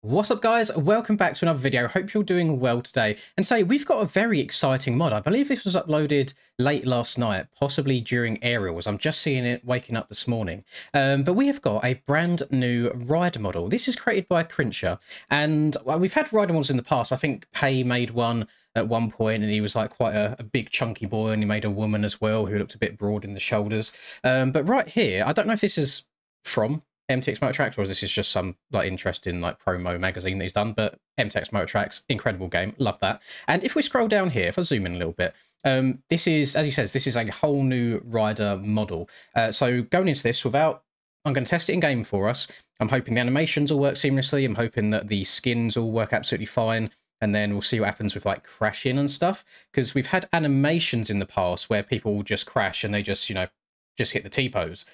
What's up, guys? Welcome back to another video. Hope you're doing well today. And say, we've got a very exciting mod. I believe this was uploaded late last night, possibly during Aerials. I'm just seeing it waking up this morning. But we have got a brand new rider model. This is created by Crincher. And well, we've had rider models in the past. I think Pay made one at one point, and he was like quite a big chunky boy, and he made a woman as well who looked a bit broad in the shoulders. But right here, I don't know if this is from MTX Motor Tracks, or is this is just some like interesting like promo magazine that he's done? But MTX Motor Tracks, incredible game, love that. And if we scroll down here, if I zoom in a little bit, this is, as he says, this is a whole new rider model. So going into this without, I'm going to test it in game for us. I'm hoping the animations will work seamlessly. I'm hoping that the skins will work absolutely fine. And then we'll see what happens with like crashing and stuff. Because we've had animations in the past where people will just crash and they just, just hit the T-pose.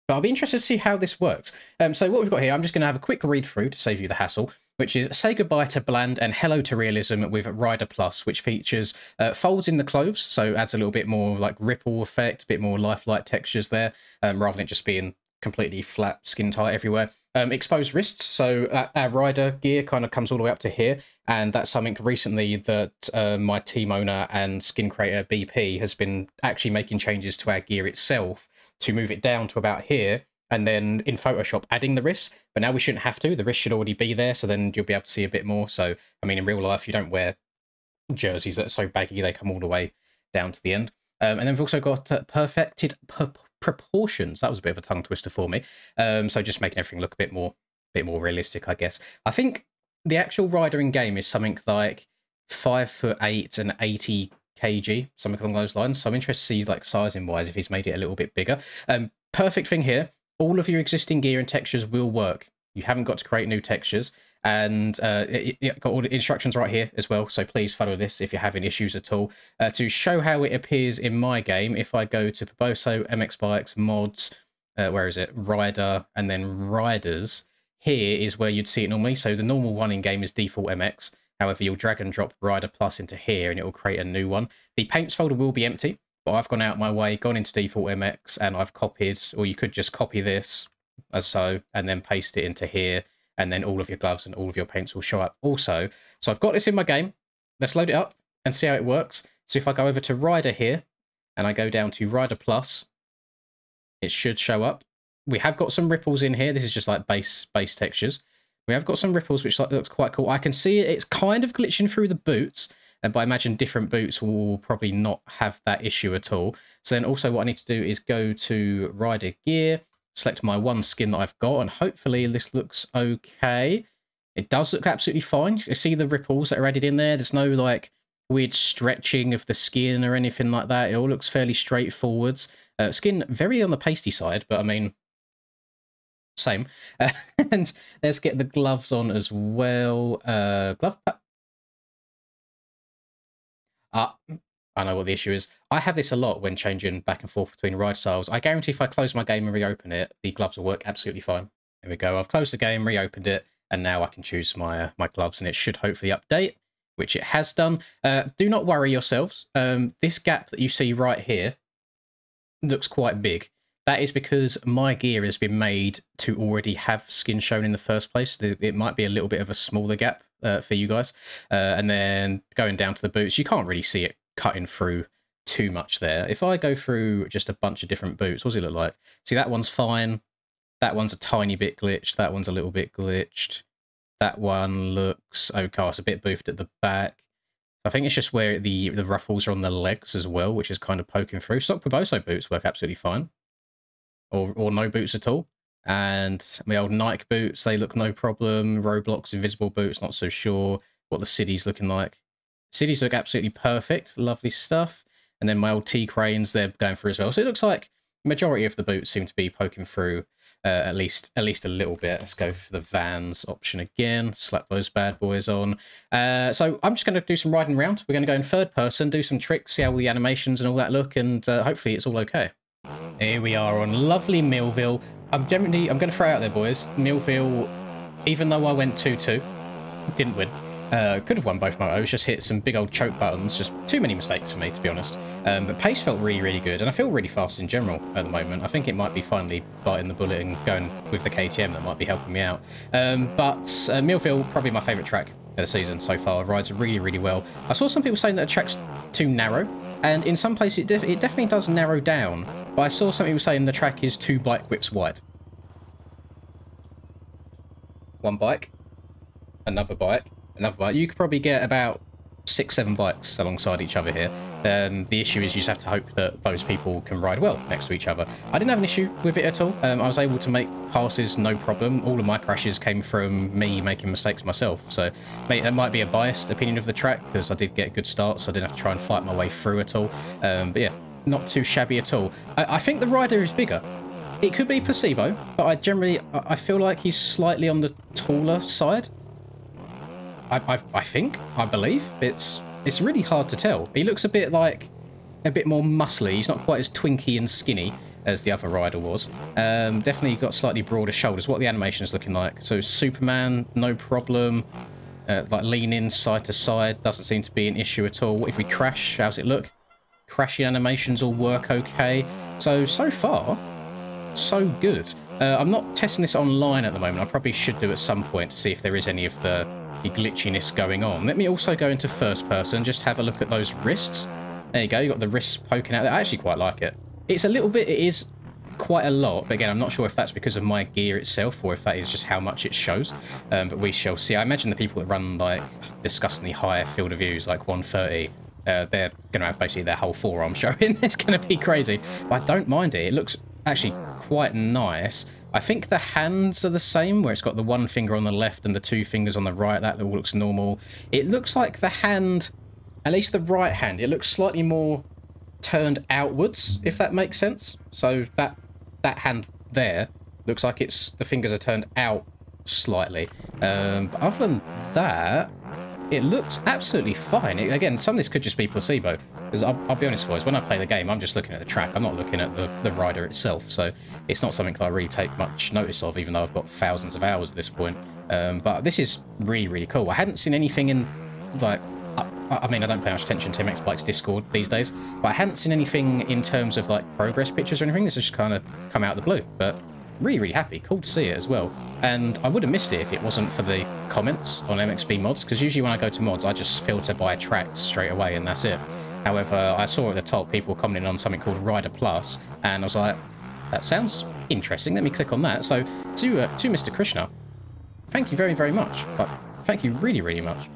But I'll be interested to see how this works. So what we've got here, I'm just going to have a quick read through to save you the hassle, which is say goodbye to bland and hello to realism with Rider Plus, which features folds in the clothes, so adds a little bit more like ripple effect, a bit more lifelike textures there, rather than it just being completely flat, skin tight everywhere. Exposed wrists, so our rider gear kind of comes all the way up to here, and that's something recently that my team owner and skin creator BP has been actually making changes to our gear itself to move it down to about here, and then in Photoshop adding the wrists. But now we shouldn't have to. The wrist should already be there, so then you'll be able to see a bit more. So, I mean, in real life, you don't wear jerseys that are so baggy they come all the way down to the end. And then we've also got perfected proportions. That was a bit of a tongue twister for me. So just making everything look a bit more realistic, I guess. I think the actual rider in game is something like 5'8" and 80 kg, something along those lines. So I'm interested to see, like, sizing wise, if he's made it a little bit bigger. Perfect thing here, all of your existing gear and textures will work. You haven't got to create new textures, and it got all the instructions right here as well, so please follow this if you're having issues at all. To show how it appears in my game, if I go to Verboso, MX Bikes, Mods, where is it, Rider, and then Riders, here is where you'd see it normally. So the normal one in game is default MX. However, you'll drag and drop Rider Plus into here and it will create a new one. The paints folder will be empty, but I've gone out my way, gone into default MX, and I've copied, or you could just copy this as so, and then paste it into here, and then all of your gloves and all of your paints will show up also. So I've got this in my game. Let's load it up and see how it works. So if I go over to Rider here, and I go down to Rider Plus, it should show up. We have got some ripples in here. This is just like base textures. We have got some ripples, which looks quite cool. I can see it's kind of glitching through the boots, but I imagine different boots will probably not have that issue at all. So then also what I need to do is go to Rider Gear, select my one skin that I've got, and hopefully this looks okay. It does look absolutely fine. You see the ripples that are added in there. There's no like weird stretching of the skin or anything like that. It all looks fairly straightforward. Skin very on the pasty side, but I mean, same. And let's get the gloves on as well. I know what the issue is. I have this a lot when changing back and forth between ride styles. I guarantee if I close my game and reopen it, the gloves will work absolutely fine. There we go. I've closed the game, reopened it, and now I can choose my my gloves, and it should hopefully update, which it has done. Do not worry yourselves. This gap that you see right here looks quite big. That is because my gear has been made to already have skin shown in the first place. It might be a little bit of a smaller gap for you guys. And then going down to the boots, you can't really see it cutting through too much there. If I go through just a bunch of different boots, what does it look like? See, that one's fine. That one's a tiny bit glitched. That one's a little bit glitched. That one looks okay. It's a bit boofed at the back. I think it's just where the ruffles are on the legs as well, which is kind of poking through. Stock Verboso boots work absolutely fine. Or no boots at all. And my old Nike boots, they look no problem. Roblox Invisible boots, not so sure what the city's looking like. Cities look absolutely perfect. Lovely stuff. And then my old T-Cranes, they're going through as well. So it looks like the majority of the boots seem to be poking through at least a little bit. Let's go for the Vans option again. Slap those bad boys on. So I'm just going to do some riding around. We're going to go in third person, do some tricks, see how all the animations and all that look, and hopefully it's all okay. Here we are on lovely Millville. I'm going to throw out there, boys. Millville, even though I went 2-2, didn't win. Could have won both motos, just hit some big old choke buttons, just too many mistakes for me, to be honest. But pace felt really, really good, and I feel really fast in general at the moment. I think it might be finally biting the bullet and going with the KTM that might be helping me out. But Millville, probably my favourite track of the season so far. It rides really, really well. I saw some people saying that the track's too narrow, and in some places it definitely does narrow down, but I saw some people saying the track is 2 bike whips wide. One bike, another bike, another bike. You could probably get about 6-7 bikes alongside each other here. The issue is you just have to hope that those people can ride well next to each other. I didn't have an issue with it at all. I was able to make passes no problem. All of my crashes came from me making mistakes myself. So that might be a biased opinion of the track because I did get good starts. So I didn't have to try and fight my way through at all. But yeah, not too shabby at all. I think the rider is bigger. It could be placebo, but I feel like he's slightly on the taller side. I believe it's really hard to tell. He looks a bit more muscly. He's not quite as twinky and skinny as the other rider was. Definitely got slightly broader shoulders. What the animation is looking like. So Superman, no problem. Like leaning side to side doesn't seem to be an issue at all. If we crash, how's it look? Crashing animations all work okay. So far, so good. I'm not testing this online at the moment. I probably should do at some point to see if there is any of the glitchiness going on. Let me also go into first person, just have a look at those wrists. There you go, you got the wrists poking out there. I actually quite like it. It's a little bit, it is quite a lot, but again, I'm not sure if that's because of my gear itself or if that is just how much it shows, but we shall see. I imagine the people that run like disgustingly high field of views, like 130, they're going to have basically their whole forearm showing. It's going to be crazy, but I don't mind it. It looks actually quite nice. I think the hands are the same, where it's got the one finger on the left and the 2 fingers on the right. That all looks normal. It looks like the hand, at least the right hand, it looks slightly more turned outwards, if that makes sense. So that hand there looks like the fingers are turned out slightly. But other than that, it looks absolutely fine. Again, some of this could just be placebo. Because I'll be honest, boys, when I play the game, I'm just looking at the track. I'm not looking at the rider itself. So it's not something that I really take much notice of, even though I've got thousands of hours at this point. But this is really, really cool. I hadn't seen anything in, like, I mean, I don't pay much attention to MX Bike's Discord these days, but I hadn't seen anything in terms of, like, progress pictures or anything. This has just kind of come out of the blue. But really, really happy. Cool to see it as well. And I would have missed it if it wasn't for the comments on MXB mods, because usually when I go to mods, I just filter by tracks straight away and that's it. However, I saw at the top people commenting on something called Rider Plus, and I was like, that sounds interesting. Let me click on that. So to Mr. Krishna, thank you very, very much. But thank you really, really much.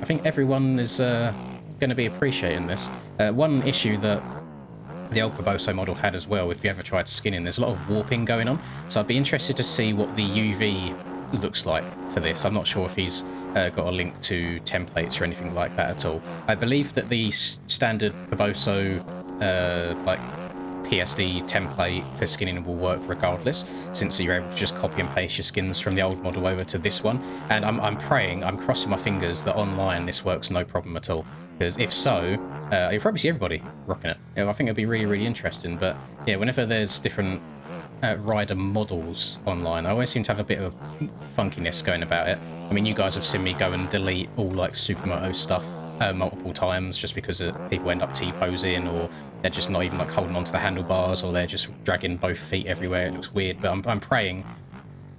I think everyone is going to be appreciating this. One issue that the old Barbosso model had as well, if you ever tried skinning, there's a lot of warping going on. So I'd be interested to see what the UV looks like for this. I'm not sure if he's got a link to templates or anything like that at all. I believe that the standard Barbosso like PSD template for skinning will work regardless, since you're able to just copy and paste your skins from the old model over to this one. And I'm praying, I'm crossing my fingers that online this works no problem at all, because if so, you'll probably see everybody rocking it. You know, I think it'll be really, really interesting. But yeah, whenever there's different rider models online, I always seem to have a bit of funkiness going about it. I mean, you guys have seen me go and delete all like Supermoto stuff multiple times just because people end up T-posing, or they're just not even like holding onto the handlebars, or they're just dragging both feet everywhere. It looks weird, but I'm praying,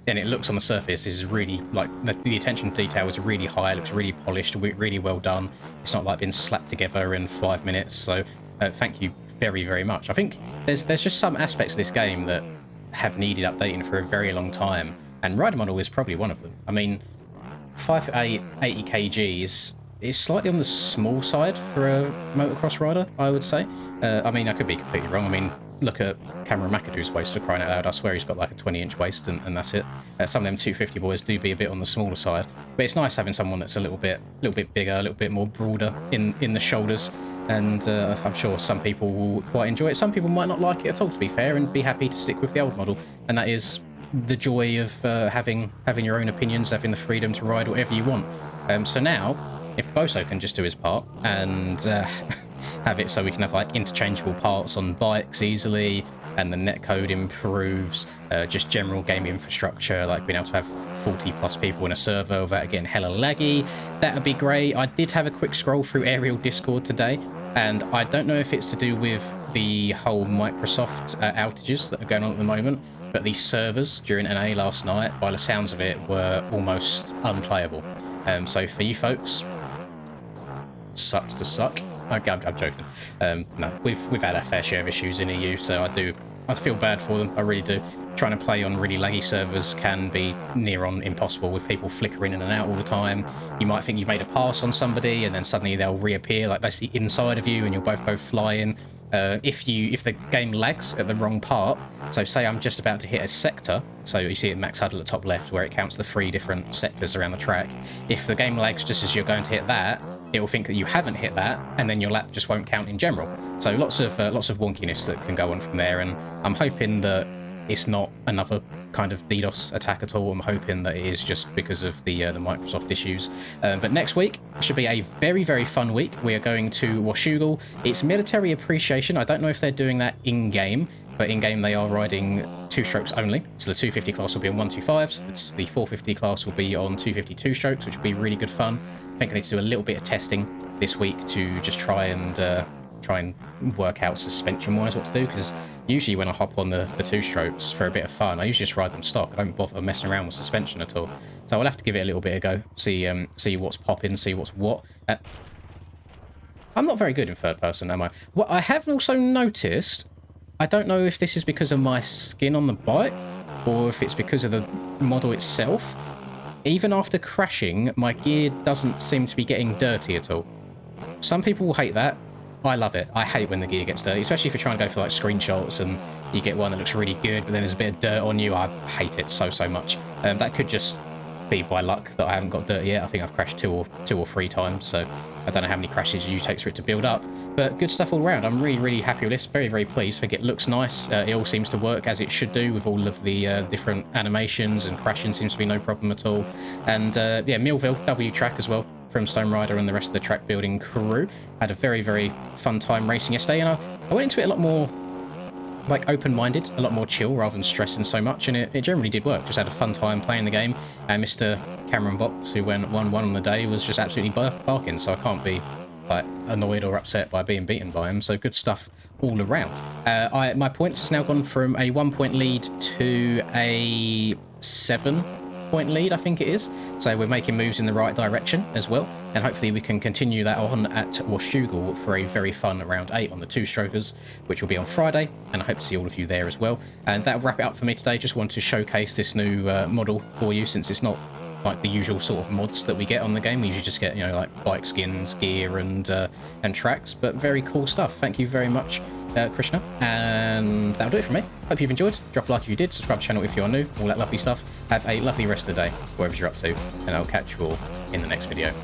and it looks on the surface, this is really like the attention to detail is really high. It looks really polished, really well done. It's not like being slapped together in 5 minutes. So thank you very, very much. I think there's just some aspects of this game that have needed updating for a very long time, and Rider Model is probably one of them. I mean, 5'8", 80 kgs is slightly on the small side for a motocross rider, I would say. I mean, I could be completely wrong. I mean, look at Cameron McAdoo's waist, for crying out loud. I swear he's got like a 20-inch waist, and that's it. Some of them 250 boys do be a bit on the smaller side, but it's nice having someone that's a little bit bigger, a little bit more broader in the shoulders. And I'm sure some people will quite enjoy it. Some people might not like it at all, to be fair, and be happy to stick with the old model. And that is the joy of having your own opinions, having the freedom to ride whatever you want. So now, if Boso can just do his part and have it so we can have like interchangeable parts on bikes easily, and the netcode improves, just general game infrastructure, like being able to have 40 plus people in a server without getting hella laggy, that would be great. I did have a quick scroll through Aerial Discord today, and I don't know if it's to do with the whole Microsoft outages that are going on at the moment, but these servers during NA last night, by the sounds of it, were almost unplayable. So for you folks, sucks to suck. I'm joking. No, we've had our fair share of issues in EU, so I feel bad for them. I really do. Trying to play on really laggy servers can be near on impossible with people flickering in and out all the time. You might think you've made a pass on somebody, and then suddenly they'll reappear like that's the inside of you, and you'll both go flying. If the game lags at the wrong part, so say I'm just about to hit a sector, so you see it Max Huddle at the top left where it counts the 3 different sectors around the track. If the game lags just as you're going to hit that, it will think that you haven't hit that, and then your lap just won't count in general. So lots of wonkiness that can go on from there, and I'm hoping that it's not another kind of DDoS attack at all. I'm hoping that it is just because of the Microsoft issues. But next week should be a very, very fun week. We are going to Washougal. It's military appreciation. I don't know if they're doing that in-game, but in-game they are riding 2 strokes only. So the 250 class will be on 125s. The 450 class will be on 252 strokes, which will be really good fun. I think I need to do a little bit of testing this week to just try and work out suspension-wise what to do, because usually when I hop on the 2 strokes for a bit of fun, I usually just ride them stock. I don't bother messing around with suspension at all. So I'll have to give it a little bit of a go, see what's popping, see what's what. I'm not very good in third person, am I? What I have also noticed, I don't know if this is because of my skin on the bike or if it's because of the model itself. Even after crashing, my gear doesn't seem to be getting dirty at all. Some people will hate that. I love it. I hate when the gear gets dirty, especially if you're trying to go for like screenshots and you get one that looks really good, but then there's a bit of dirt on you. I hate it so much. That could just be by luck that I haven't got dirty yet. I think I've crashed two or three times, so I don't know how many crashes it takes for it to build up. But good stuff all around. I'm really happy with this. Very pleased. I think it looks nice. It all seems to work as it should do with all of the different animations, and crashing seems to be no problem at all. And yeah, Millville W track as well from Stone Rider and the rest of the track building crew. Had a very fun time racing yesterday, and I went into it a lot more like open-minded, a lot more chill rather than stressing so much, and it generally did work. Just had a fun time playing the game, and Mr. Cameron Box, who went 1-1 on the day, was just absolutely barking, so I can't be like annoyed or upset by being beaten by him. So good stuff all around. My points has now gone from a 1-point lead to a 7-point lead, I think it is. So we're making moves in the right direction as well, and hopefully we can continue that on at Washougal for a very fun round 8 on the 2-strokers, which will be on Friday, and I hope to see all of you there as well. And that'll wrap it up for me today. Just wanted to showcase this new model for you, since it's not like the usual sort of mods that we get on the game. We usually just get, you know, like bike skins, gear, and tracks, but very cool stuff. Thank you very much, Krishna, and that'll do it for me. Hope you've enjoyed. Drop a like if you did, subscribe to the channel if you are new, all that lovely stuff. Have a lovely rest of the day, wherever you're up to, and I'll catch you all in the next video.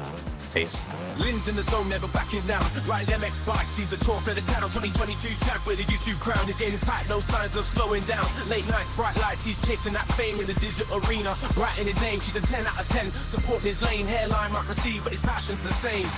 Peace. Lynn's in the zone, never backing down. Riding MX bikes, he's the talk of the town. 2022 champ with a YouTube crown. His game is tight, no signs of slowing down. Late nights, bright lights, he's chasing that fame in the digital arena. Writing his name, she's a 10 out of 10. Supporting his lane, hairline might receive, but his passion's the same.